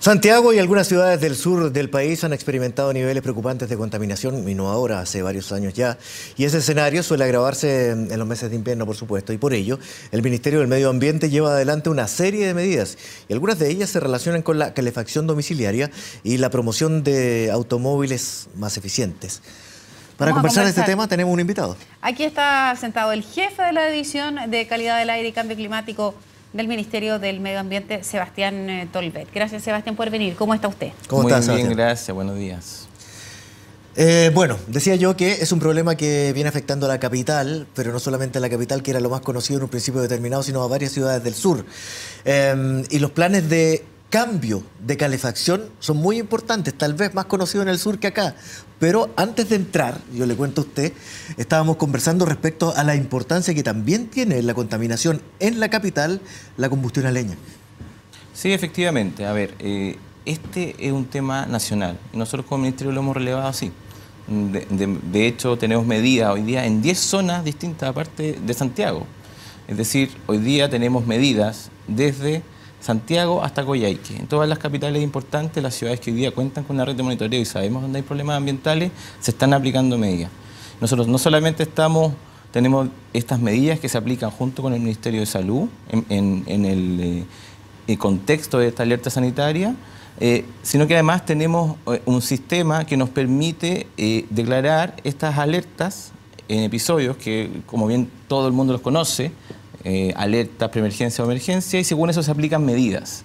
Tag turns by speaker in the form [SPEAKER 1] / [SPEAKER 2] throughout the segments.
[SPEAKER 1] Santiago y algunas ciudades del sur del país han experimentado niveles preocupantes de contaminación, y no ahora, hace varios años ya. Y ese escenario suele agravarse en los meses de invierno, por supuesto, y por ello el Ministerio del Medio Ambiente lleva adelante una serie de medidas, y algunas de ellas se relacionan con la calefacción domiciliaria y la promoción de automóviles más eficientes. Para conversar de este tema tenemos un invitado.
[SPEAKER 2] Aquí está sentado el jefe de la División de Calidad del Aire y Cambio Climático del Ministerio del Medio Ambiente, Sebastián Tolbert. Gracias, Sebastián, por venir. ¿Cómo está usted?
[SPEAKER 3] ¿Cómo está, Sebastián? Muy bien, gracias. Buenos días.
[SPEAKER 1] Bueno, decía yo que es un problema que viene afectando a la capital, pero no solamente a la capital, que era lo más conocido en un principio determinado, sino a varias ciudades del sur. Y los planes de cambio de calefacción son muy importantes, tal vez más conocidos en el sur que acá. Pero antes de entrar, yo le cuento a usted, estábamos conversando respecto a la importancia que también tiene la contaminación en la capital, la combustión a leña.
[SPEAKER 3] Sí, efectivamente. A ver, este es un tema nacional y nosotros como ministerio lo hemos relevado así. De hecho, tenemos medidas hoy día en 10 zonas distintas aparte de Santiago. Es decir, hoy día tenemos medidas desde Santiago hasta Coyhaique. En todas las capitales importantes, las ciudades que hoy día cuentan con una red de monitoreo y sabemos dónde hay problemas ambientales, se están aplicando medidas. Nosotros no solamente tenemos estas medidas que se aplican junto con el Ministerio de Salud en el contexto de esta alerta sanitaria, sino que además tenemos un sistema que nos permite declarar estas alertas en episodios que, como bien todo el mundo los conoce, alertas, preemergencia o emergencia, y según eso se aplican medidas.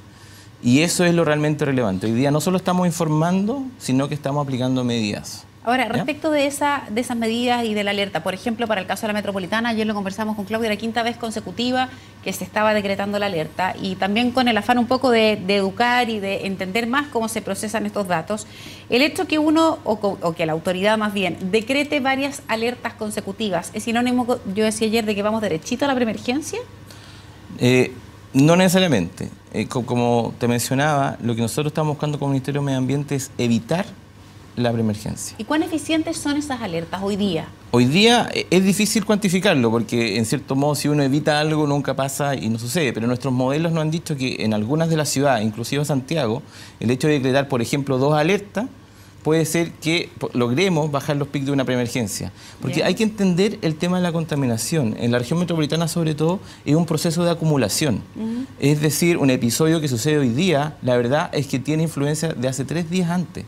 [SPEAKER 3] Y eso es lo realmente relevante. Hoy día no solo estamos informando, sino que estamos aplicando medidas.
[SPEAKER 2] Ahora, respecto de esas medidas y de la alerta, por ejemplo, para el caso de la metropolitana, ayer lo conversamos con Claudia, la quinta vez consecutiva que se estaba decretando la alerta, y también con el afán un poco de educar y de entender más cómo se procesan estos datos. El hecho que uno, o que la autoridad más bien, decrete varias alertas consecutivas, ¿es sinónimo, yo decía ayer, de que vamos derechito a la preemergencia?
[SPEAKER 3] No necesariamente. Como te mencionaba, lo que nosotros estamos buscando como Ministerio de Medio Ambiente es evitar la preemergencia.
[SPEAKER 2] ¿Y cuán eficientes son esas alertas hoy día?
[SPEAKER 3] Hoy día es difícil cuantificarlo porque, en cierto modo, si uno evita algo, nunca pasa y no sucede. Pero nuestros modelos nos han dicho que en algunas de las ciudades, inclusive Santiago, el hecho de decretar, por ejemplo, 2 alertas, puede ser que logremos bajar los picos de una preemergencia. Porque hay que entender el tema de la contaminación. En la región metropolitana, sobre todo, es un proceso de acumulación. Es decir, un episodio que sucede hoy día, la verdad es que tiene influencia de hace 3 días antes.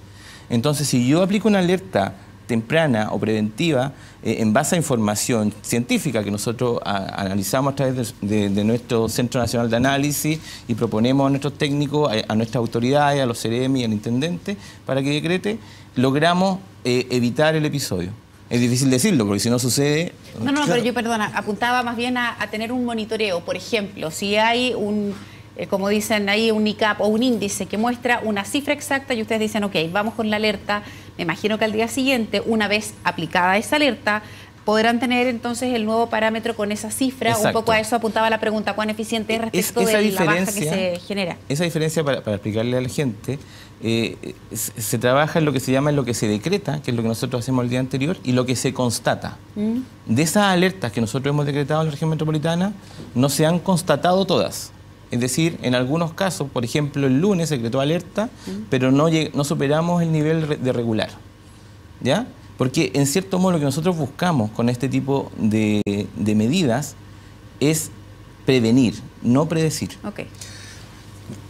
[SPEAKER 3] Entonces, si yo aplico una alerta temprana o preventiva en base a información científica que nosotros analizamos a través de nuestro Centro Nacional de Análisis y proponemos a nuestros técnicos, a nuestras autoridades, a los CEREMI, al intendente, para que decrete, logramos evitar el episodio. Es difícil decirlo, porque si no sucede...
[SPEAKER 2] No, claro. Pero yo, perdona, apuntaba más bien a tener un monitoreo. Por ejemplo, si hay como dicen ahí, un ICAP o un índice que muestra una cifra exacta y ustedes dicen, ok, vamos con la alerta, me imagino que al día siguiente, una vez aplicada esa alerta, podrán tener entonces el nuevo parámetro con esa cifra. Exacto. Un poco a eso apuntaba la pregunta, ¿cuán eficiente es respecto de la baja que se genera? Esa
[SPEAKER 3] diferencia, para explicarle a la gente, se trabaja en lo que se llama, en lo que se decreta, que es lo que nosotros hacemos el día anterior, y lo que se constata. De esas alertas que nosotros hemos decretado en la región metropolitana, no se han constatado todas. Es decir, en algunos casos, por ejemplo, el lunes se decretó alerta, pero no superamos el nivel de regular. ¿Ya? Porque, en cierto modo, lo que nosotros buscamos con este tipo de medidas es prevenir, no predecir.
[SPEAKER 2] Okay.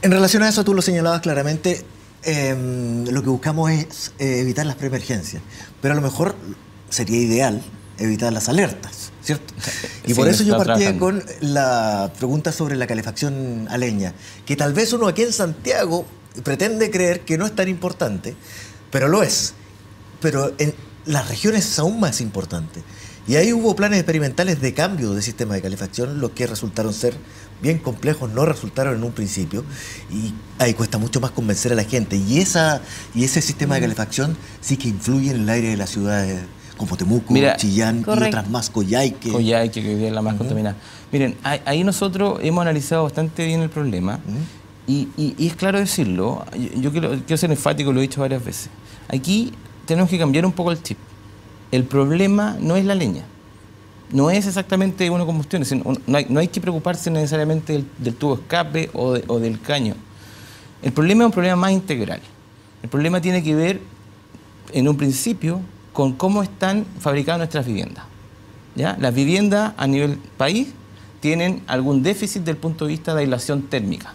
[SPEAKER 1] En relación a eso, tú lo señalabas claramente, lo que buscamos es evitar las preemergencias, pero a lo mejor sería ideal evitar las alertas, ¿cierto? Y por eso yo partí con la pregunta sobre la calefacción a leña, que tal vez uno aquí en Santiago pretende creer que no es tan importante, pero lo es. Pero en las regiones es aún más importante. Y ahí hubo planes experimentales de cambio de sistema de calefacción, los que resultaron ser bien complejos, no resultaron en un principio, y ahí cuesta mucho más convencer a la gente. Y ese sistema de calefacción sí que influye en el aire de las ciudades como Temuco, Chillán, correcto, y otras más, Coyhaique.
[SPEAKER 3] Coyhaique, que hoy día es la más contaminada. Miren, ahí nosotros hemos analizado bastante bien el problema, y es claro decirlo, yo quiero ser enfático, lo he dicho varias veces. Aquí tenemos que cambiar un poco el chip. El problema no es la leña, no es exactamente una combustión, no hay que preocuparse necesariamente del tubo de escape o del caño. El problema es un problema más integral. El problema tiene que ver, en un principio, con cómo están fabricadas nuestras viviendas. ¿Ya? Las viviendas a nivel país tienen algún déficit desde el punto de vista de aislación térmica.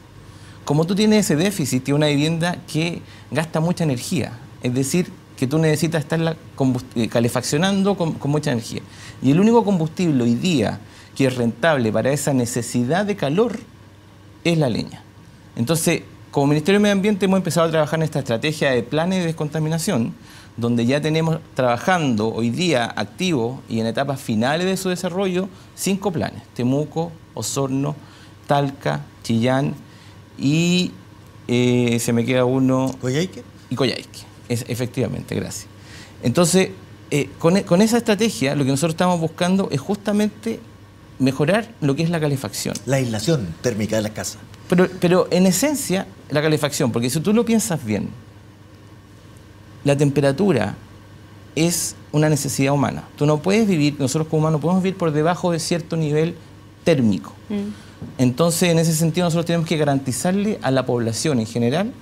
[SPEAKER 3] Como tú tienes ese déficit, tienes una vivienda que gasta mucha energía, es decir, que tú necesitas estarla calefaccionando con mucha energía. Y el único combustible hoy día que es rentable para esa necesidad de calor es la leña. Entonces, como Ministerio de Medio Ambiente hemos empezado a trabajar en esta estrategia de planes de descontaminación, donde ya tenemos trabajando hoy día activos y en etapas finales de su desarrollo 5 planes: Temuco, Osorno, Talca, Chillán y se me queda uno...
[SPEAKER 1] ¿Coyhaique?
[SPEAKER 3] Y Coyhaique, efectivamente, gracias. Entonces, con esa estrategia lo que nosotros estamos buscando es justamente mejorar lo que es la calefacción.
[SPEAKER 1] La aislación térmica de las casas.
[SPEAKER 3] Pero en esencia, la calefacción, porque si tú lo piensas bien, la temperatura es una necesidad humana. Tú no puedes vivir, nosotros como humanos podemos vivir por debajo de cierto nivel térmico. Entonces, en ese sentido, nosotros tenemos que garantizarle a la población en general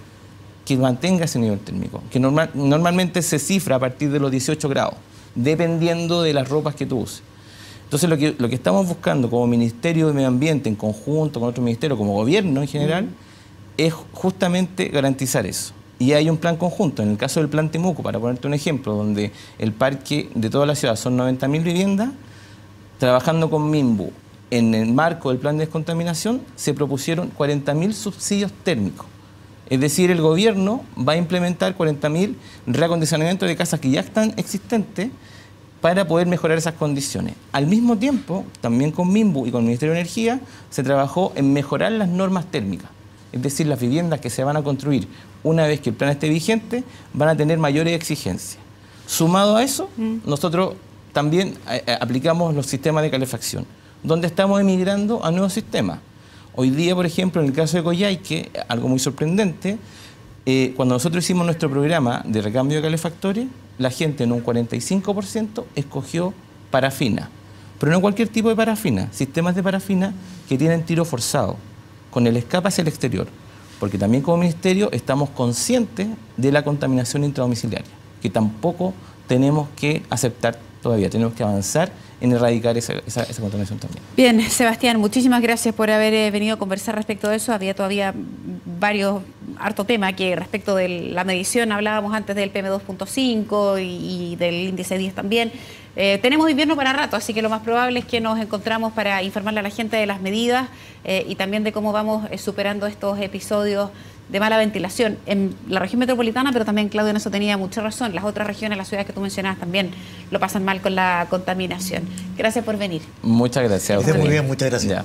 [SPEAKER 3] que mantenga ese nivel térmico, que normalmente se cifra a partir de los 18 grados, dependiendo de las ropas que tú uses. Entonces, lo que estamos buscando como Ministerio de Medio Ambiente, en conjunto con otros ministerios, como gobierno en general, es justamente garantizar eso. Y hay un plan conjunto. En el caso del Plan Temuco, para ponerte un ejemplo, donde el parque de toda la ciudad son 90.000 viviendas, trabajando con MIMBU, en el marco del plan de descontaminación, se propusieron 40.000 subsidios térmicos. Es decir, el gobierno va a implementar 40.000 reacondicionamientos de casas que ya están existentes para poder mejorar esas condiciones. Al mismo tiempo, también con MIMBU y con el Ministerio de Energía, se trabajó en mejorar las normas térmicas. Es decir, las viviendas que se van a construir una vez que el plan esté vigente van a tener mayores exigencias. Sumado a eso, nosotros también aplicamos los sistemas de calefacción, donde estamos emigrando a nuevos sistemas. Hoy día, por ejemplo, en el caso de Coyhaique, algo muy sorprendente, cuando nosotros hicimos nuestro programa de recambio de calefactores, la gente en un 45% escogió parafina. Pero no cualquier tipo de parafina, sistemas de parafina que tienen tiro forzado, con el escape hacia el exterior. Porque también como ministerio estamos conscientes de la contaminación intradomiciliaria, que tampoco tenemos que aceptar todavía, tenemos que avanzar en erradicar esa contaminación también.
[SPEAKER 2] Bien, Sebastián, muchísimas gracias por haber venido a conversar respecto de eso. Había todavía harto tema que respecto de la medición, hablábamos antes del PM2.5 y del índice 10 también. Tenemos invierno para rato, así que lo más probable es que nos encontramos para informarle a la gente de las medidas y también de cómo vamos superando estos episodios de mala ventilación en la región metropolitana, pero también Claudio en eso tenía mucha razón. Las otras regiones, las ciudades que tú mencionabas también lo pasan mal con la contaminación. Gracias por venir.
[SPEAKER 3] Muchas gracias a ustedes.
[SPEAKER 1] Muy bien, muchas gracias.
[SPEAKER 3] Ya.